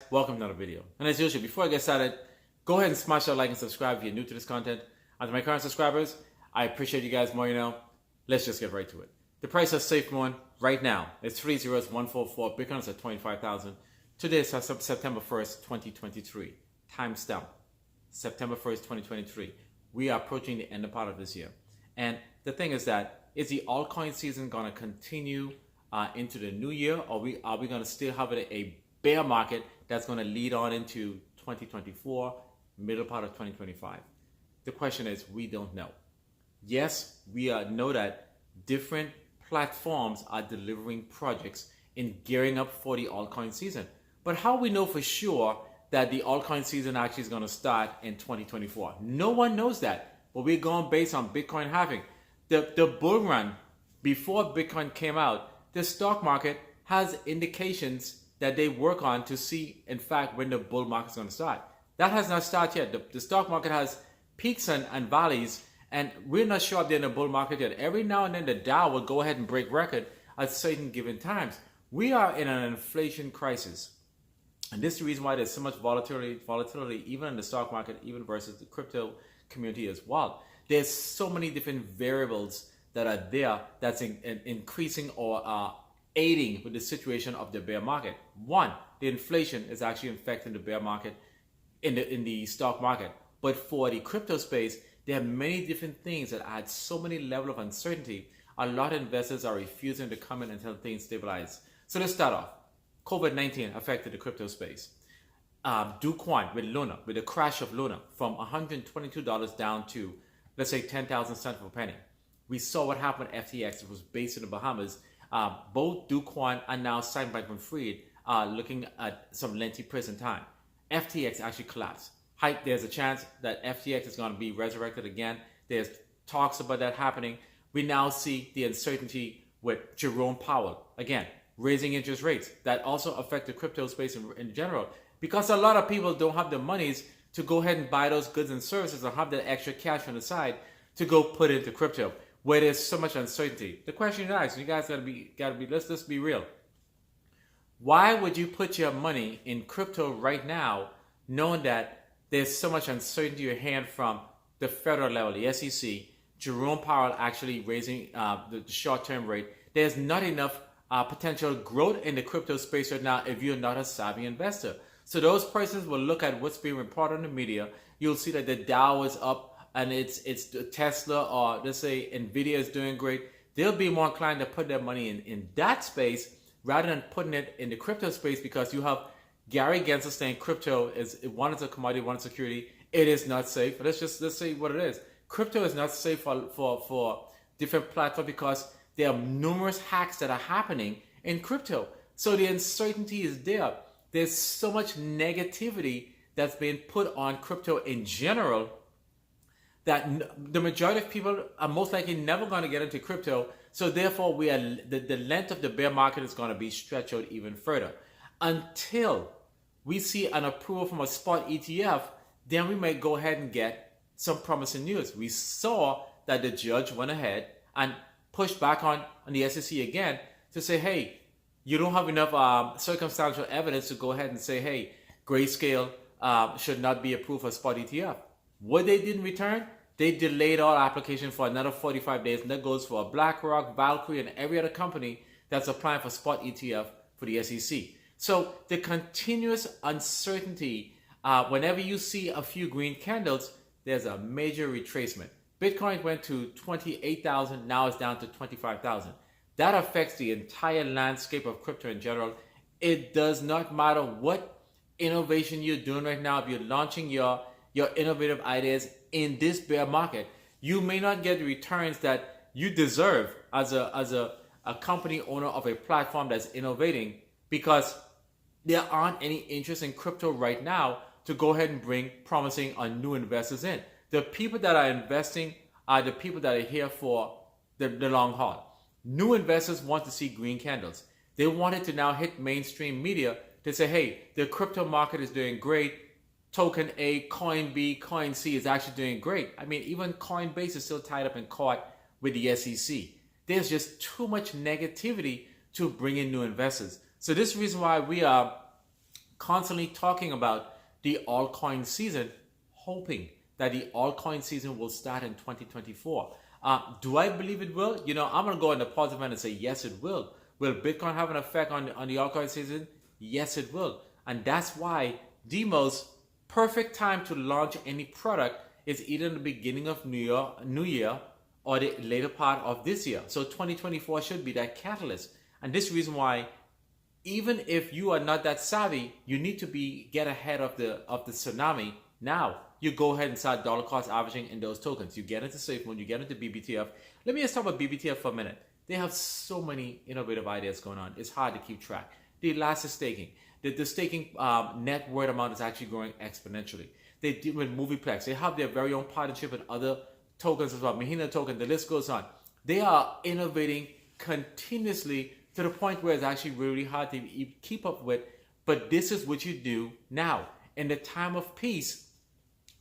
welcome to another video. And as usual, before I get started, go ahead and smash that like and subscribe if you're new to this content. And to my current subscribers, I appreciate you guys more, Let's just get right to it. The price of SAFEMOON right now is 30144. Bitcoin is at 25,000. Today is September 1st, 2023. Timestamp, September 1st, 2023. We are approaching the end part of this year. And the thing is that, is the altcoin season going to continue into the new year, or are we going to still have a bear market that's going to lead on into 2024, middle part of 2025? The question is, we don't know. Yes, we know that different platforms are delivering projects in gearing up for the altcoin season. But how we know for sure that the altcoin season actually is going to start in 2024? No one knows that. But we're going based on Bitcoin halving. The bull run before Bitcoin came out, the stock market has indications that they work on to see, in fact, when the bull market is going to start. That has not started yet. The stock market has peaks and valleys, and we're not sure if they're in the bull market yet. Every now and then the Dow will go ahead and break record at certain given times. We are in an inflation crisis. And this is the reason why there's so much volatility even in the stock market, even versus the crypto community as well. There's so many different variables that are there that's increasing or aiding with the situation of the bear market. One, the inflation is actually affecting the bear market in the stock market. But for the crypto space, there are many different things that add so many level of uncertainty. A lot of investors are refusing to come in until things stabilize. So let's start off. COVID-19 affected the crypto space. Do Kwon with Luna, with the crash of Luna from $122 down to, let's say, 10,000 cents for a penny. We saw what happened at FTX. It was based in the Bahamas. Both Do Kwon and now Sam Bankman-Fried are looking at some lengthy prison time. FTX actually collapsed. There's a chance that FTX is going to be resurrected again. There's talks about that happening. We now see the uncertainty with Jerome Powell, again, raising interest rates. That also affect the crypto space in general, because a lot of people don't have the monies to go ahead and buy those goods and services or have that extra cash on the side to go put into crypto, where there's so much uncertainty. The question is, you guys gotta be, let's be real. Why would you put your money in crypto right now, knowing that there's so much uncertainty you hand from the federal level, the SEC, Jerome Powell actually raising the short-term rate? There's not enough potential growth in the crypto space right now if you're not a savvy investor. So those persons will look at what's being reported in the media. You'll see that the Dow is up, and it's Tesla, or let's say Nvidia is doing great. They'll be more inclined to put their money in that space rather than putting it in the crypto space, because you have Gary Gensler saying crypto is, one is a commodity, one is security. It is not safe. But let's say what it is. Crypto is not safe for different platforms because there are numerous hacks that are happening in crypto. So the uncertainty is there. There's so much negativity that's being put on crypto in general that the majority of people are most likely never going to get into crypto. So therefore, the length of the bear market is going to be stretched out even further. Until we see an approval from a spot ETF, then we might go ahead and get some promising news. We saw that the judge went ahead and pushed back on the SEC again to say, hey, you don't have enough circumstantial evidence to go ahead and say, hey, Grayscale should not be approved for spot ETF. What they did in return, they delayed all application for another 45 days, and that goes for BlackRock, Valkyrie, and every other company that's applying for spot ETF for the SEC. So the continuous uncertainty, whenever you see a few green candles, there's a major retracement. Bitcoin went to 28,000, now it's down to 25,000. That affects the entire landscape of crypto in general. It does not matter what innovation you're doing right now. If you're launching your innovative ideas in this bear market, you may not get the returns that you deserve as a company owner of a platform that's innovating, because there aren't any interest in crypto right now to go ahead and bring promising or new investors in. The people that are investing are the people that are here for the long haul. New investors want to see green candles. They want it to now hit mainstream media to say, hey, the crypto market is doing great. Token A, Coin B, Coin C is actually doing great. I mean, even Coinbase is still tied up in court with the SEC. There's just too much negativity to bring in new investors. So this is the reason why we are constantly talking about the altcoin season, hoping that the altcoin season will start in 2024. Do I believe it will? I'm going to go in the positive end and say yes, it will. Will Bitcoin have an effect on the altcoin season? Yes, it will. And that's why the most perfect time to launch any product is either in the beginning of New Year or the later part of this year. So 2024 should be that catalyst. And this reason why, even if you are not that savvy, you need to get ahead of the tsunami now. You go ahead and start dollar cost averaging in those tokens. You get into SAFEMOON, you get into BBTF. Let me just talk about BBTF for a minute. They have so many innovative ideas going on. It's hard to keep track. The elastic staking, the staking net worth amount is actually growing exponentially. They deal with Movieplex. They have their very own partnership with other tokens as well. Mahina token, the list goes on. They are innovating continuously to the point where it's actually really hard to keep up with. But this is what you do now. In the time of peace,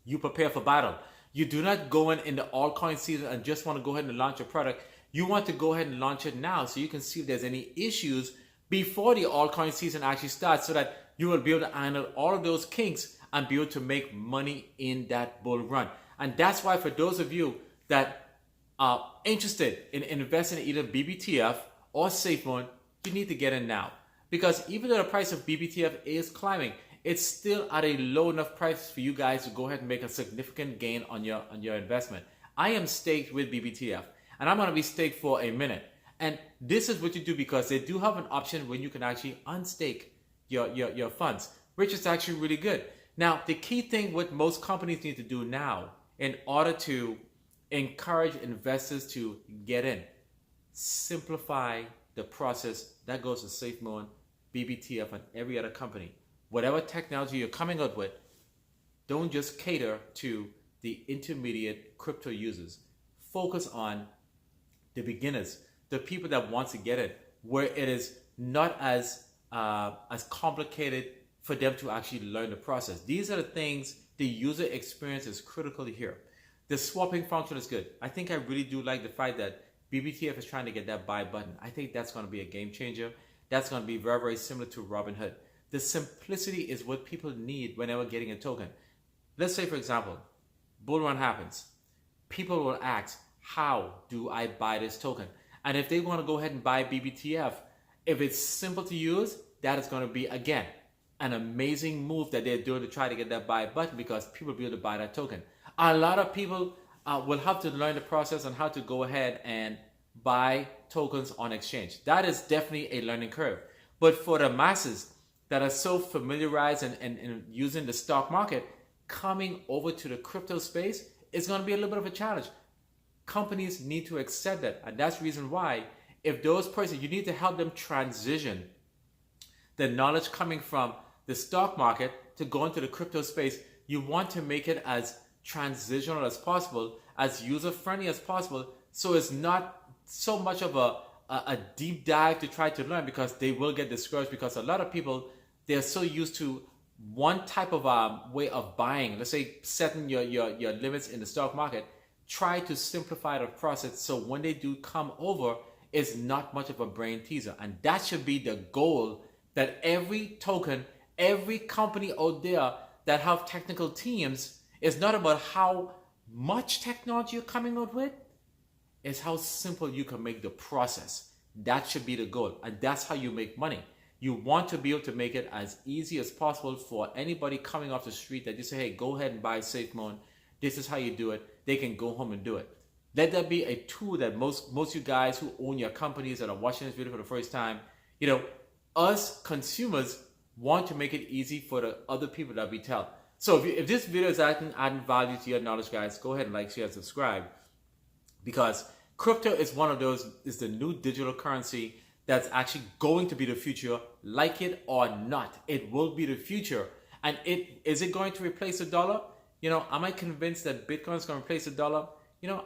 you prepare for battle. You do not go in the altcoin season and just want to go ahead and launch a product. You want to go ahead and launch it now so you can see if there's any issues before the altcoin season actually starts, so that you will be able to handle all of those kinks and be able to make money in that bull run. And that's why, for those of you that are interested in investing in either BBTF or SAFEMOON, you need to get in now. Because even though the price of BBTF is climbing, it's still at a low enough price for you guys to go ahead and make a significant gain on your investment. I am staked with BBTF, and I'm going to be staked for a minute. And this is what you do, because they do have an option when you can actually unstake your funds, which is actually really good. Now, the key thing what most companies need to do now in order to encourage investors to get in, simplify the process. That goes to SAFEMOON, BBTF, and every other company. Whatever technology you're coming up with, don't just cater to the intermediate crypto users. Focus on the beginners, the people that want to get it, where it is not as complicated for them to actually learn the process. These are the things, the user experience is critical here. The swapping function is good. I think I really do like the fact that BBTF is trying to get that buy button. I think that's going to be a game changer. That's going to be very, very similar to Robinhood. The simplicity is what people need whenever getting a token. Let's say, for example, Bullrun happens. People will ask, how do I buy this token? And if they want to go ahead and buy BBTF, if it's simple to use, that is going to be, again, an amazing move that they're doing to try to get that buy button, because people will be able to buy that token. A lot of people will have to learn the process on how to go ahead and buy tokens on exchange. That is definitely a learning curve. But for the masses that are so familiarized and using the stock market, coming over to the crypto space is going to be a little bit of a challenge. Companies need to accept that. And that's the reason why, if those persons, you need to help them transition the knowledge coming from the stock market to go into the crypto space. You want to make it as transitional as possible, as user-friendly as possible, so it's not so much of a deep dive to try to learn, because they will get discouraged, because a lot of people, they're so used to one type of way of buying. Let's say setting your limits in the stock market. Try to simplify the process so when they do come over, it's not much of a brain teaser. And that should be the goal, that every token, every company out there that have technical teams, is not about how much technology you're coming out with, it's how simple you can make the process. That should be the goal. And that's how you make money. You want to be able to make it as easy as possible for anybody coming off the street that you say, hey, go ahead and buy SAFEMOON. This is how you do it. They can go home and do it. Let that be a tool that most you guys who own your companies that are watching this video for the first time, us consumers want to make it easy for the other people that we tell. So if this video is adding value to your knowledge, guys, go ahead and like, share, and subscribe, because crypto is one of those, is the new digital currency that's actually going to be the future. Like it or not, it will be the future. And is it going to replace the dollar? Am I convinced that Bitcoin is going to replace the dollar?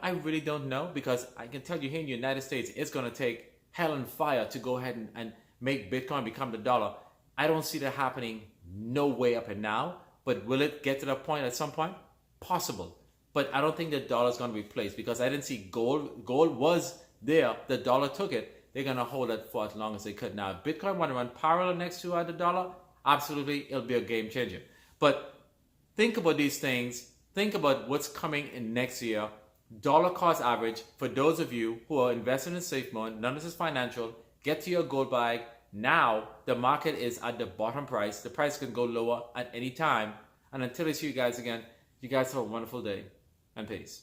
I really don't know, because I can tell you here in the United States, it's going to take hell and fire to go ahead and make Bitcoin become the dollar. I don't see that happening, no way up and now. But will it get to that point at some point? Possible. But I don't think the dollar is going to replace, because I didn't see gold. Gold was there. The dollar took it. They're going to hold it for as long as they could. Now, if Bitcoin want to run parallel next to the dollar, absolutely, it'll be a game changer. But think about these things. Think about what's coming in next year. Dollar cost average for those of you who are investing in SafeMoon. None of this is financial. Get to your gold bag. Now the market is at the bottom price. The price can go lower at any time. And until I see you guys again, you guys have a wonderful day and peace.